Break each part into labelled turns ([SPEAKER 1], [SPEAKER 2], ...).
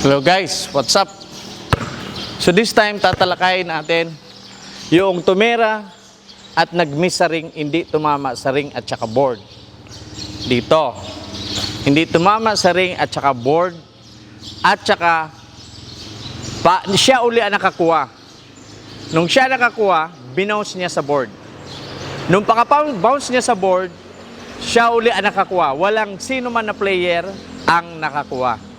[SPEAKER 1] Hello guys, what's up? So this time tatalakayin natin yung tumira at nag-miss sa ring, hindi tumama sa ring at saka board. Dito. Hindi tumama sa ring at saka board at saka siya uli ang nakakuha. Nung siya nakakuha, binounce niya sa board. Nung paka-bounce niya sa board, siya uli ang nakakuha. Walang sino man na player ang nakakuha.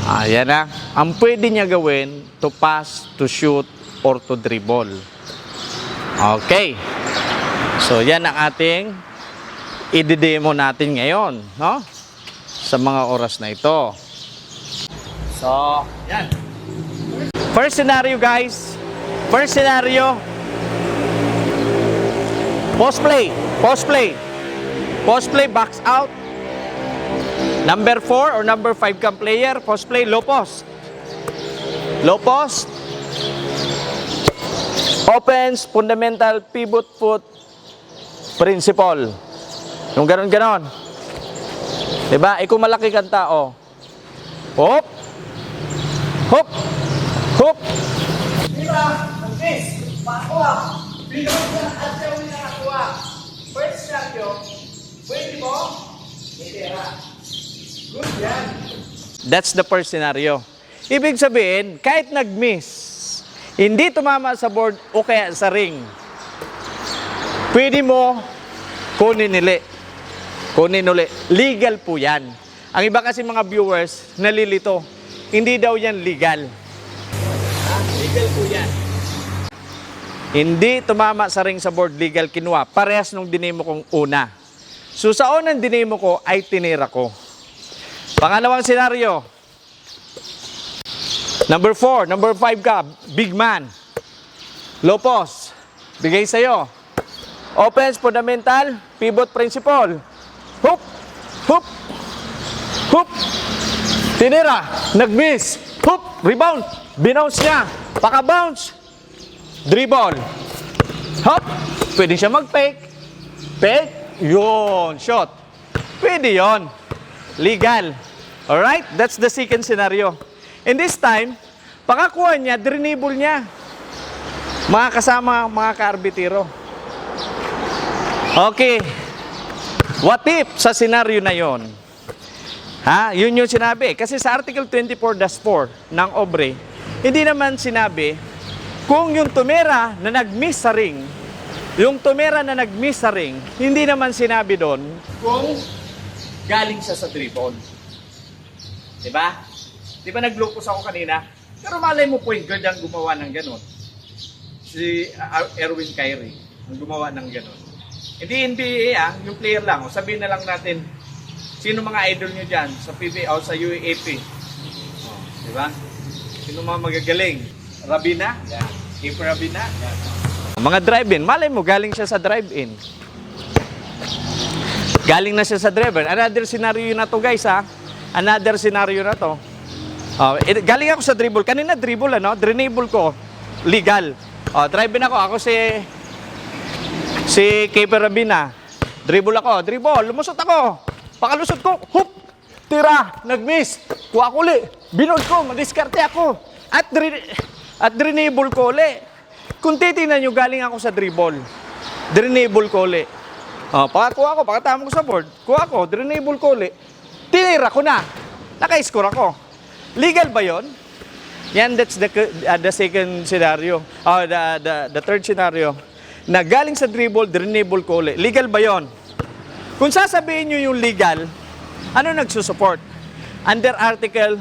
[SPEAKER 1] Ayan na. Ang pwede niya gawin, to pass, to shoot, or to dribble. Okay. So, yan ang ating i-demo natin ngayon, no? Sa mga oras na ito. So, yan. First scenario, guys. First scenario. Post play. Post play. Post play, box out. Number 4 or number 5 kang player. Post play, low post. Low post. Offense, fundamental, pivot foot, principal. Yung ganon-ganon. Diba? Ikaw malaki kang tao. Hop! Hop! Hop! Diba? Miss! Pakuha! Bilang na at siya ulit nakakuha. First champion, pwede mo? Itira. Good yan. That's the first scenario. Ibig sabihin, kahit nag-miss, hindi tumama sa board o kaya sa ring, pwede mo kunin nili. Kunin uli. Legal po yan. Ang iba kasi mga viewers, nalilito. Hindi daw yan legal. Legal po yan. Hindi tumama sa ring sa board, legal kinuha. Parehas nung dinemo kong una. So sa unang dinemo ko ay tinira ko. Pangalawang senaryo. Number 4, number 5 ka, big man. Low post. Bigay sa'yo. Offense, fundamental, pivot, principal. Hoop! Hoop! Hoop! Tinira. Nag-miss. Hoop! Rebound. Binounce niya. Paka-bounce. Dribble. Hop! Pwede siya mag-fake. Fake. Yun. Shot. Pwede yon. Legal. Alright? That's the second scenario. And this time, pakakuha niya, drenable niya. Mga kasama, mga kaarbitiro. Okay. What if sa scenario na yon? Ha? Yun yung sinabi. Kasi sa Article 24-4 ng OBRE, hindi naman sinabi kung yung tumira na nag-miss sa ring, hindi naman sinabi doon kung galing siya sa dribble. Diba? Diba naglupos ako kanina? Pero malay mo point guard ang gumawa ng ganon. Si Erwin Kyrie ang gumawa ng ganon. Hindi NBA yung player lang. Sabihin na lang natin, sino mga idol nyo dyan sa PBA o sa UAAP? Diba? Sino mga magagaling? Rabina? Yeah. Keeper Rabina? Yeah. Mga drive-in. Malay mo, galing siya sa drive-in. Galing na siya sa drive-in. Another scenario na to guys ha. Another scenario na to. Galing ako sa dribble. Kanina dribble drenable ko. Legal. Drive-in ako. Ako si Keeper Rabina. Dribble ako. Dribble. Lumusot ako. Pakalusot ko. Hoop! Tira. Nag-miss. Kuha ko uli. Binod ko. Madiskarte ako. At drenable ko uli. Kung titignan nyo, galing ako sa dribble. Drenable ko uli. Pakakuha ko. Pakatama ko sa board. Kuha ko. Drenable ko uli. Tinira ko na. Naka-score ako. Legal ba yon? Yan, that's the second scenario. The third scenario. Na galing sa dribble, drenable ko uli. Legal ba yon? Kung sasabihin nyo yung legal, ano nagsusupport? Under Article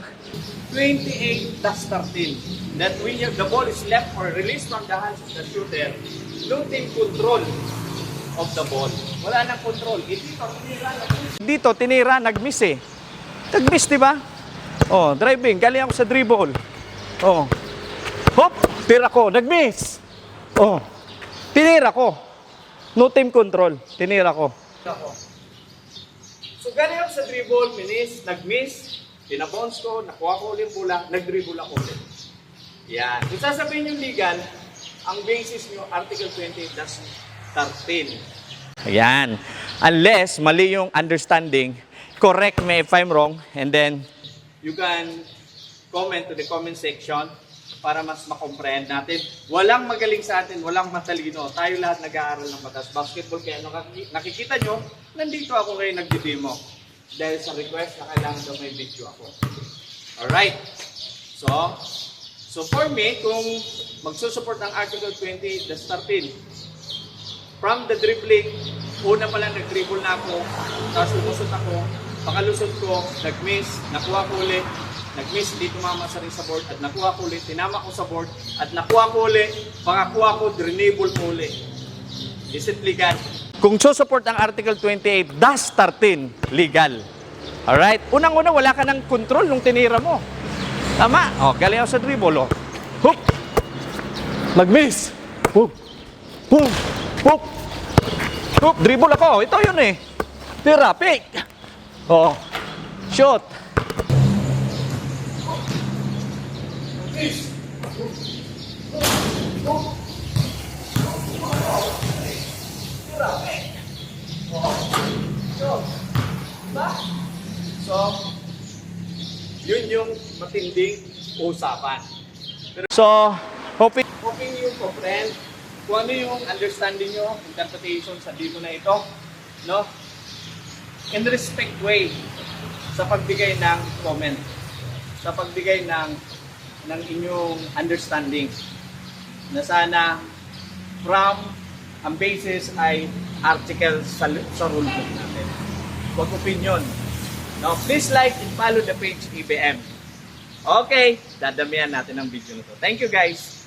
[SPEAKER 1] 28-13, that when the ball is left or released from the hands of the shooter, losing control of the ball. Wala nang control. Dito, tinira, nag-miss eh. Nag-miss, diba? Driving. Galing ako sa dribble. Hop! Tira ko. Nag-miss. Tinira ko. No team control. Tinira ko. So, galing ako sa dribble, nag-miss, pinabounce ko, nakuha ko ulit bola, nag-dribble ako ulit. Yan. Kung sasabihin yung legal, ang basis nyo, Article 20-13. Ayan. Unless mali yung understanding, correct me if I'm wrong, and then you can comment to the comment section para mas makomprehend natin. Walang magaling sa atin, walang matalino. Tayo lahat nag-aaral ng batas basketball. Kaya nakikita nyo, nandito ako ngayon nagdi-demo. Dahil sa request na kailangan daw may video ako. Alright. So for me, kung magsusupport ng Article 20, the starting from the dribbling, una pa lang nag-dribble na ako, tapos lumusot ako, pakalusot ko, nag-miss, nakuha ko ulit, nag-miss, hindi tumama sa ring sa board, at nakuha ko ulit, tinama ko sa board, at nakuha ko ulit, pakakuha ko, dribble ko ulit. Is it legal? Kung susupport ang Article 28, das 13, legal. Alright? Unang-una, wala ka ng control nung tinira mo. Tama? O, galing ako sa dribble, o. Hoop! Nag-miss! Hoop! Hoop! Hoop! Hoop! Dribble ako. Ito yun eh. Tira, pick! O, shoot! Miss! Tira, pick! O, shoot! Diba? So, yun yung matinding usapan. So, hoping you comprehend kung ano yung understanding nyo, interpretation sa dito na ito, no? In respect way sa pagbigay ng comment, sa pagbigay ng inyong understanding na sana from ang basis ay article sa rule book natin. Huwag opinion. Now, please like and follow the page EBM. Okay, dadamihan natin ang video na to. Thank you guys!